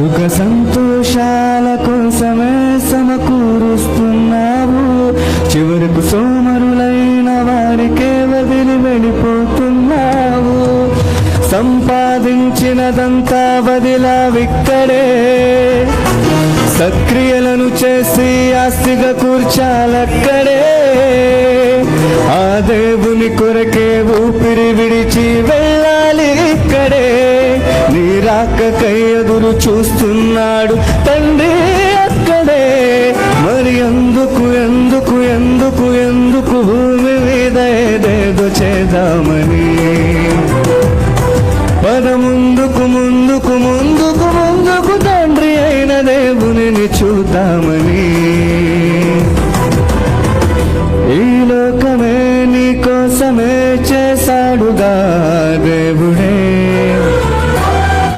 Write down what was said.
సుఖ సంతోషాల కోసమే సమకూరుస్తున్నావు, చివరకు సోమరులైన వారికే వదిలి వెళ్ళిపోతున్నావు. సంపాదించినదంతా వదిలావిక్కడే, సక్రియలను చేసి ఆస్తిగా కూర్చాలక్కడే. ఆ దేవుని కొరకే ఊపిరి విడిచి వెళ్ళాలి ఇక్కడే. నీ రాకకై ఎదురు చూస్తున్నాడు తండ్రి అక్కడే. మరి ఎందుకు ఎందుకు ఎందుకు ఎందుకు భూమి మీద ఏదేదో చేద్దామని పదము